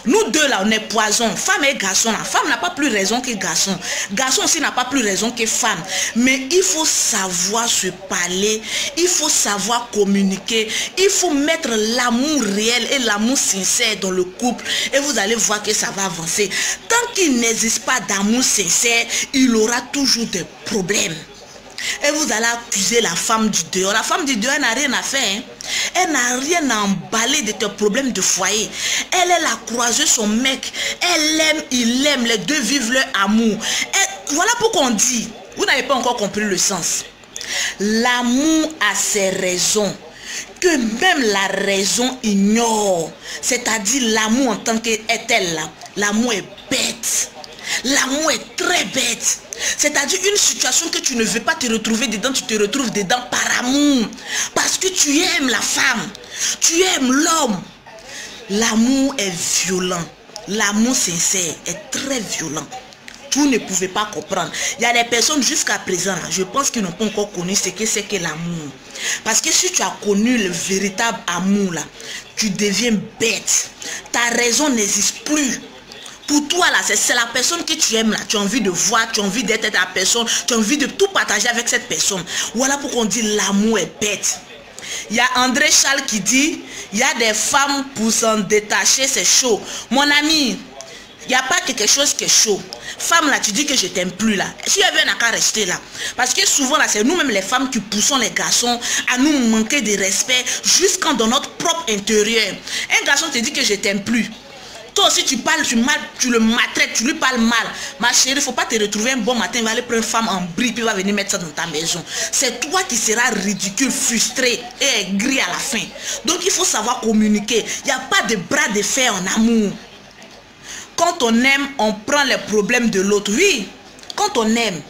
Nous deux là, on est poison. Femme et garçon là. Femme n'a pas plus raison que garçon. Garçon aussi n'a pas plus raison que femme. Mais il faut savoir se parler. Il faut savoir communiquer. Il faut mettre l'amour réel et l'amour sincère dans le couple. Et vous allez voir que ça va avancer. Tant qu'il n'existe pas d'amour sincère, il aura toujours des problèmes. Et vous allez accuser la femme du dehors. La femme du dehors n'a rien à faire. Hein. Elle n'a rien à emballer de tes problèmes de foyer. Elle a croisé son mec. Elle l'aime, il l'aime. Les deux vivent leur amour. Et voilà pourquoi on dit, vous n'avez pas encore compris le sens. L'amour a ses raisons que même la raison ignore. C'est-à-dire l'amour en tant qu'elle là. L'amour est bête. L'amour est très bête. C'est-à-dire une situation que tu ne veux pas te retrouver dedans, tu te retrouves dedans par amour. Parce que tu aimes la femme. Tu aimes l'homme. L'amour est violent. L'amour sincère est très violent. Vous ne pouvez pas comprendre. Il y a des personnes jusqu'à présent, je pense qu'ils n'ont pas encore connu ce que c'est que l'amour. Parce que si tu as connu le véritable amour, là, tu deviens bête. Ta raison n'existe plus. Pour toi, là, c'est la personne que tu aimes, là. Tu as envie de voir, tu as envie d'être la personne, tu as envie de tout partager avec cette personne. Voilà pourquoi on dit l'amour est bête. Il y a André Charles qui dit, il y a des femmes pour s'en détacher, c'est chaud. Mon ami, il n'y a pas quelque chose qui est chaud. Femme là, tu dis que je t'aime plus là. Si elle n'a qu'à rester là. Parce que souvent là, c'est nous-mêmes les femmes qui poussons les garçons à nous manquer de respect jusqu'en dans notre propre intérieur. Un garçon te dit que je t'aime plus. Toi aussi tu parles, tu le maltraites, tu lui parles mal. Ma chérie, il ne faut pas te retrouver un bon matin, il va aller prendre une femme en bris, puis il va venir mettre ça dans ta maison. C'est toi qui seras ridicule, frustré et aigri à la fin. Donc il faut savoir communiquer. Il n'y a pas de bras de fer en amour. Quand on aime, on prend les problèmes de l'autre. Oui, quand on aime.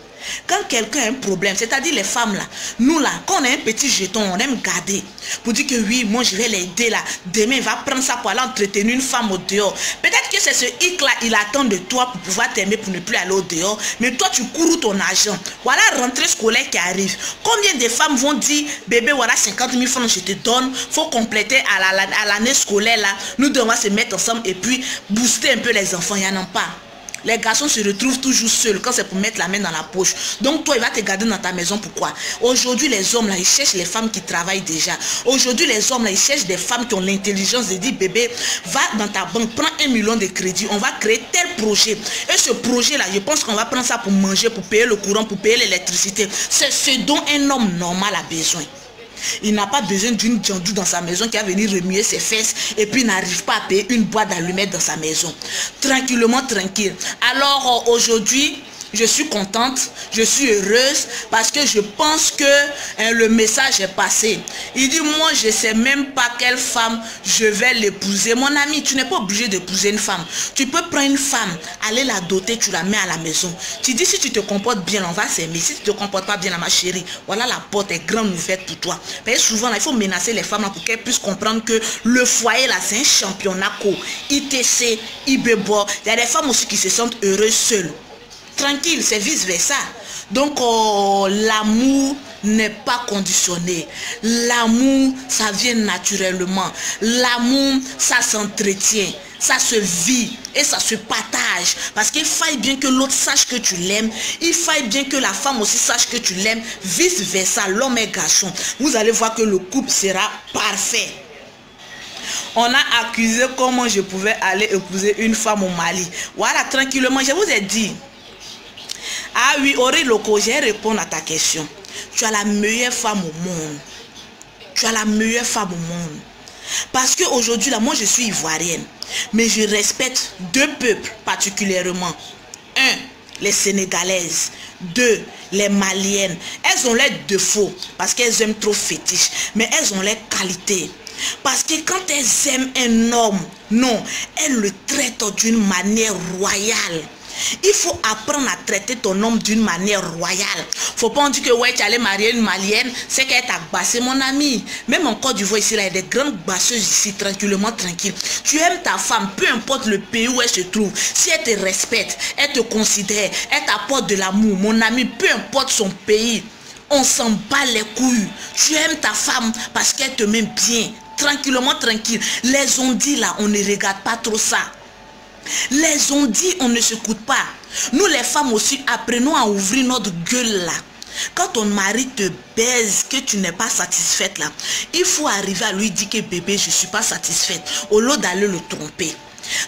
Quand quelqu'un a un problème, c'est-à-dire les femmes là, nous là, quand on a un petit jeton, on aime garder. Pour dire que oui, moi je vais l'aider là. Demain, il va prendre ça pour aller entretenir une femme au dehors. Peut-être que c'est ce hic là, il attend de toi pour pouvoir t'aimer, pour ne plus aller au dehors. Mais toi, tu cours ton argent. Voilà rentrée scolaire qui arrive. Combien de femmes vont dire, bébé, voilà 50 000 francs, je te donne. Faut compléter à l'année scolaire là. Nous devons se mettre ensemble et puis booster un peu les enfants. Il n'y en a pas. Les garçons se retrouvent toujours seuls quand c'est pour mettre la main dans la poche. Donc toi, il va te garder dans ta maison. Pourquoi? Aujourd'hui, les hommes là, ils cherchent les femmes qui travaillent déjà. Aujourd'hui, les hommes là, ils cherchent des femmes qui ont l'intelligence de dire, bébé, va dans ta banque, prends 1 million de crédit. On va créer tel projet. Et ce projet là, je pense qu'on va prendre ça pour manger, pour payer le courant, pour payer l'électricité. C'est ce dont un homme normal a besoin. Il n'a pas besoin d'une djandou dans sa maison qui va venir remuer ses fesses et puis n'arrive pas à payer une boîte d'allumettes dans sa maison. Tranquillement, tranquille. Alors aujourd'hui, je suis contente, je suis heureuse parce que je pense que le message est passé. Il dit, moi je ne sais même pas quelle femme je vais l'épouser. Mon ami, tu n'es pas obligé d'épouser une femme. Tu peux prendre une femme, aller la doter, tu la mets à la maison. Tu dis, si tu te comportes bien, on va s'aimer. Si tu ne te comportes pas bien, là, ma chérie, voilà, la porte est grande ouverte pour toi. Mais souvent, là, il faut menacer les femmes là, pour qu'elles puissent comprendre que le foyer, là, c'est un championnat. ITC, IBEBO. Il y a des femmes aussi qui se sentent heureuses seules. Tranquille, c'est vice versa. Donc l'amour n'est pas conditionné. L'amour, ça vient naturellement. L'amour, ça s'entretient, ça se vit et ça se partage. Parce qu'il faille bien que l'autre sache que tu l'aimes. Il faille bien que la femme aussi sache que tu l'aimes. Vice versa, l'homme et garçon. Vous allez voir que le couple sera parfait. On a accusé comment je pouvais aller épouser une femme au Mali. Voilà, tranquillement, je vous ai dit. Ah oui, Ori Loko, je vais répondre à ta question. Tu as la meilleure femme au monde. Tu as la meilleure femme au monde. Parce qu'aujourd'hui, là, moi, je suis ivoirienne. Mais je respecte deux peuples particulièrement. Un, les Sénégalaises. Deux, les Maliennes. Elles ont leurs défauts parce qu'elles aiment trop fétiche. Mais elles ont leurs qualités. Parce que quand elles aiment un homme, non, elles le traitent d'une manière royale. Il faut apprendre à traiter ton homme d'une manière royale. Faut pas dire que ouais, tu allais marier une malienne, c'est qu'elle t'a bassé, mon ami. Même en Côte d'Ivoire ici, là, il y a des grandes basseuses ici, tranquillement, tranquille. Tu aimes ta femme, peu importe le pays où elle se trouve. Si elle te respecte, elle te considère, elle t'apporte de l'amour, mon ami, peu importe son pays, on s'en bat les couilles. Tu aimes ta femme parce qu'elle te met bien, tranquillement, tranquille. Les on-dit là, on ne regarde pas trop ça. Les on-dit, on ne s'écoute pas. Nous les femmes aussi, apprenons à ouvrir notre gueule là. Quand ton mari te baise, que tu n'es pas satisfaite là, il faut arriver à lui dire que bébé, je ne suis pas satisfaite, au lieu d'aller le tromper.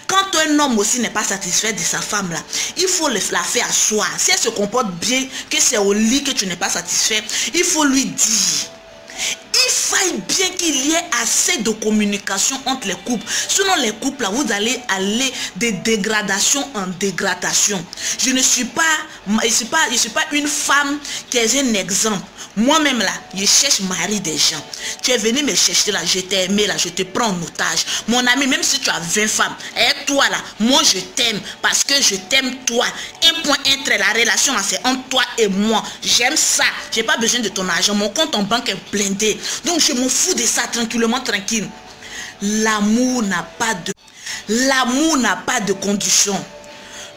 Quand un homme aussi n'est pas satisfait de sa femme là, il faut la faire asseoir. Si elle se comporte bien, que c'est au lit que tu n'es pas satisfait, il faut lui dire. Il faille bien qu'il y ait assez de communication entre les couples. Sinon les couples là, vous allez aller de dégradation en dégradation. Je ne suis pas, une femme qui est un exemple. Moi-même là, je cherche mari des gens. Tu es venu me chercher là, je t'ai aimé là, je te prends en otage. Mon ami, même si tu as 20 femmes, et toi là, moi je t'aime parce que je t'aime toi. Un point entre la relation là, c'est entre toi et moi. J'aime ça. J'ai pas besoin de ton argent. Mon compte en banque est blindé. Donc je m'en fous de ça, tranquillement, tranquille. L'amour n'a pas de condition.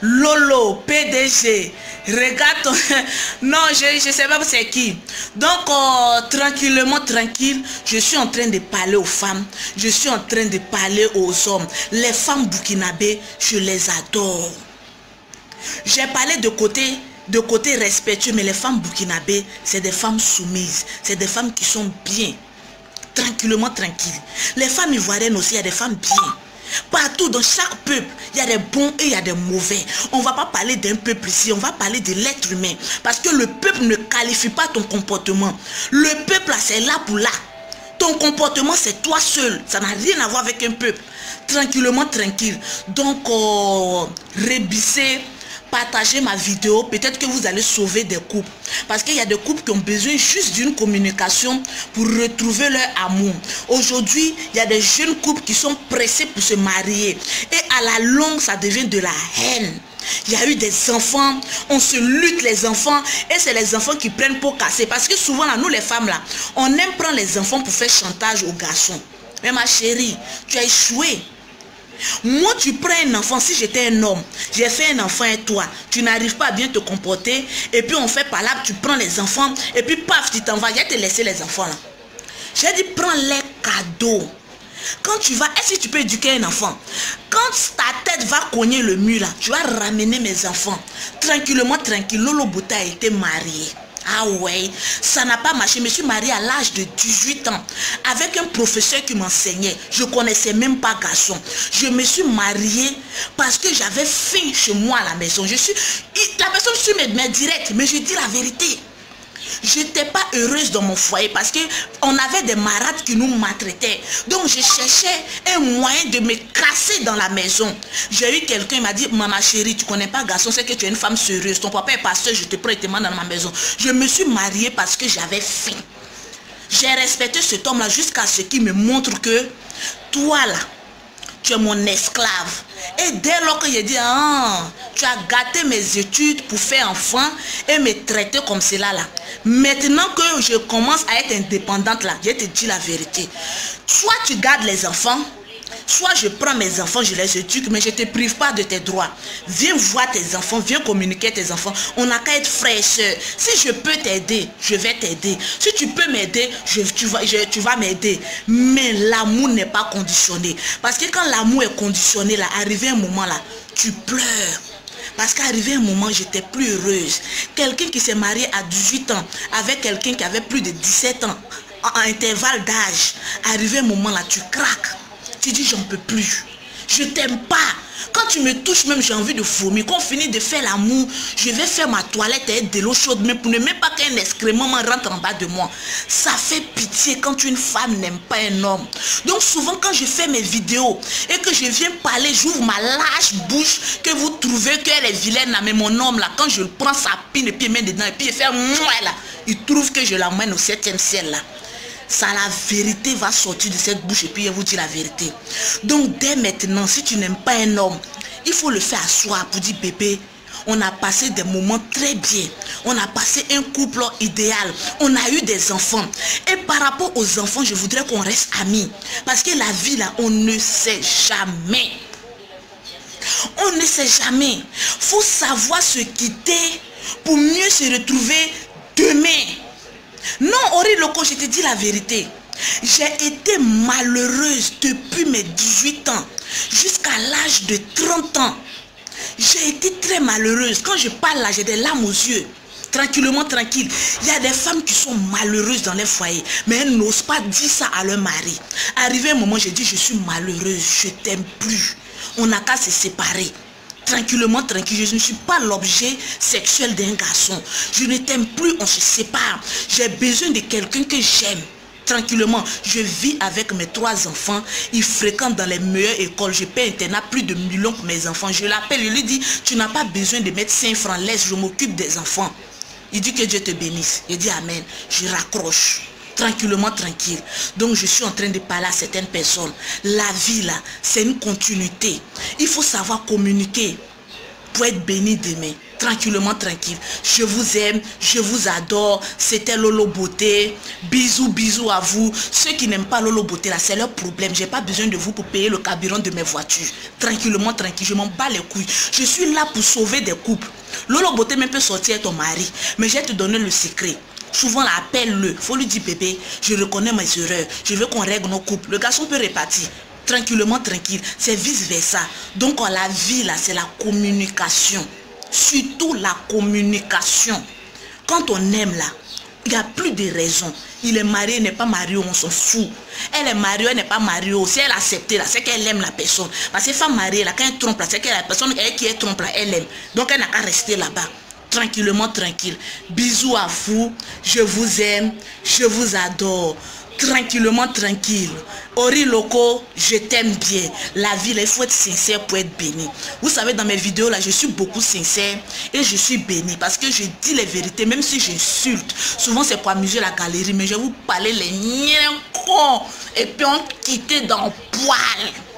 Lolo, PDG, Regarde ton... Non, je ne sais pas c'est qui. Donc, tranquillement, tranquille, je suis en train de parler aux femmes. Je suis en train de parler aux hommes. Les femmes burkinabées, je les adore. J'ai parlé de côté respectueux, mais les femmes burkinabées, c'est des femmes soumises. C'est des femmes qui sont bien. Tranquillement, tranquilles. Les femmes ivoiriennes aussi, il y a des femmes bien. Partout, dans chaque peuple, il y a des bons et il y a des mauvais. On ne va pas parler d'un peuple ici, on va parler de l'être humain. Parce que le peuple ne qualifie pas ton comportement. Le peuple, là, c'est là pour là. Ton comportement, c'est toi seul. Ça n'a rien à voir avec un peuple. Tranquillement, tranquille. Donc, rébissez, partagez ma vidéo. Peut-être que vous allez sauver des couples. Parce qu'il y a des couples qui ont besoin juste d'une communication pour retrouver leur amour. Aujourd'hui, il y a des jeunes couples qui sont pressés pour se marier. Et à la longue, ça devient de la haine. Il y a eu des enfants, on se lutte les enfants et c'est les enfants qui prennent pour casser. Parce que souvent, là, nous les femmes, là, on aime prendre les enfants pour faire chantage aux garçons. Mais ma chérie, tu as échoué. Moi, tu prends un enfant, si j'étais un homme, j'ai fait un enfant et toi, tu n'arrives pas à bien te comporter, et puis on fait par là, tu prends les enfants, et puis paf, tu t'en vas, j'ai te laissé les enfants là. J'ai dit, prends les cadeaux. Quand tu vas, est-ce que tu peux éduquer un enfant? Quand ta tête va cogner le mur là, tu vas ramener mes enfants. Tranquillement, tranquille, Lolo Bouta a été marié. Ah ouais, ça n'a pas marché. Je me suis mariée à l'âge de 18 ans avec un professeur qui m'enseignait. Je ne connaissais même pas garçon. Je me suis mariée parce que j'avais faim chez moi à la maison. La personne suit mes directs, mais je dis la vérité. Je n'étais pas heureuse dans mon foyer parce qu'on avait des malades qui nous maltraitaient. Donc je cherchais un moyen de me casser dans la maison. J'ai eu quelqu'un qui m'a dit, maman chérie, tu ne connais pas garçon, c'est que tu es une femme sérieuse. Ton papa est pasteur, je te prends et te mets dans ma maison. Je me suis mariée parce que j'avais faim. J'ai respecté cet homme-là jusqu'à ce qu'il me montre que toi là, tu es mon esclave. Et dès lors que j'ai dit, ah, tu as gâté mes études pour faire enfant et me traiter comme cela là. Maintenant que je commence à être indépendante là, je te dis la vérité. Soit tu gardes les enfants, soit je prends mes enfants, je les éduque, mais je ne te prive pas de tes droits. Viens voir tes enfants, viens communiquer avec tes enfants. On n'a qu'à être frères et sœurs. Si je peux t'aider, je vais t'aider. Si tu peux m'aider, tu vas m'aider. Mais l'amour n'est pas conditionné. Parce que quand l'amour est conditionné, là, arrivé un moment là, tu pleures. Parce qu'arrivé un moment, j'étais plus heureuse. Quelqu'un qui s'est marié à 18 ans avec quelqu'un qui avait plus de 17 ans, en intervalle d'âge, arrivé un moment là, tu craques. Tu dis, j'en peux plus. Je t'aime pas. Quand tu me touches, même j'ai envie de vomir. Quand on finit de faire l'amour, je vais faire ma toilette et de l'eau chaude, mais pour ne même pas qu'un excrément rentre en bas de moi. Ça fait pitié quand une femme n'aime pas un homme. Donc souvent quand je fais mes vidéos et que je viens parler, j'ouvre ma lâche bouche, que vous trouvez qu'elle est vilaine, mais mon homme là, quand je le prends, ça pine et puis il met dedans et puis il fait moi là, il trouve que je l'emmène au 7e ciel là. Ça, la vérité va sortir de cette bouche et puis il vous dit la vérité. Donc dès maintenant, si tu n'aimes pas un homme, il faut le faire asseoir pour dire bébé, on a passé des moments très bien. On a passé un couple idéal. On a eu des enfants. Et par rapport aux enfants, je voudrais qu'on reste amis. Parce que la vie là, on ne sait jamais. On ne sait jamais. Il faut savoir se quitter pour mieux se retrouver demain. Non, Ori Loco, je te dis la vérité. J'ai été malheureuse depuis mes 18 ans jusqu'à l'âge de 30 ans. J'ai été très malheureuse. Quand je parle là, j'ai des larmes aux yeux. Tranquillement, tranquille. Il y a des femmes qui sont malheureuses dans les foyers, mais elles n'osent pas dire ça à leur mari. Arrivé un moment, j'ai dit, je suis malheureuse, je t'aime plus. On n'a qu'à se séparer. Tranquillement, tranquille, je ne suis pas l'objet sexuel d'un garçon. Je ne t'aime plus, on se sépare. J'ai besoin de quelqu'un que j'aime. Tranquillement, je vis avec mes 3 enfants. Ils fréquentent dans les meilleures écoles. Je paie internat plus de 1 million pour mes enfants. Je l'appelle, je lui dis, tu n'as pas besoin de mettre 5 francs, laisse, je m'occupe des enfants. Il dit que Dieu te bénisse. Il dit amen. Je raccroche. Tranquillement, tranquille. Donc je suis en train de parler à certaines personnes. La vie là, c'est une continuité. Il faut savoir communiquer pour être béni demain. Tranquillement, tranquille. Je vous aime, je vous adore. C'était Lolo Beauté. Bisous, bisous à vous. Ceux qui n'aiment pas Lolo Beauté là, c'est leur problème. J'ai pas besoin de vous pour payer le carburant de mes voitures. Tranquillement, tranquille. Je m'en bats les couilles. Je suis là pour sauver des couples. Lolo Beauté même peut sortir ton mari. Mais je vais te donner le secret. Souvent, appelle-le. Il faut lui dire, bébé, je reconnais mes erreurs. Je veux qu'on règle nos couples. Le garçon peut répartir. Tranquillement, tranquille. C'est vice-versa. Donc, la vie, là, c'est la communication. Surtout la communication. Quand on aime, là, il n'y a plus de raison. Il est marié, il n'est pas marié, on s'en fout. Elle est mariée, elle n'est pas mariée. Si elle a accepté, là, c'est qu'elle aime la personne. Parce que femme mariée, là, quand elle trompe, là, c'est que la personne qui est trompe, là, elle aime. Donc, elle n'a qu'à rester là-bas. Tranquillement, tranquille. Bisous à vous. Je vous aime. Je vous adore. Tranquillement, tranquille. Ori Loco, je t'aime bien. La vie, là, il faut être sincère pour être béni. Vous savez, dans mes vidéos, là, je suis beaucoup sincère et je suis béni parce que je dis les vérités, même si j'insulte. Souvent, c'est pour amuser la galerie, mais je vais vous parler les miens cons et puis on quitte dans le poil.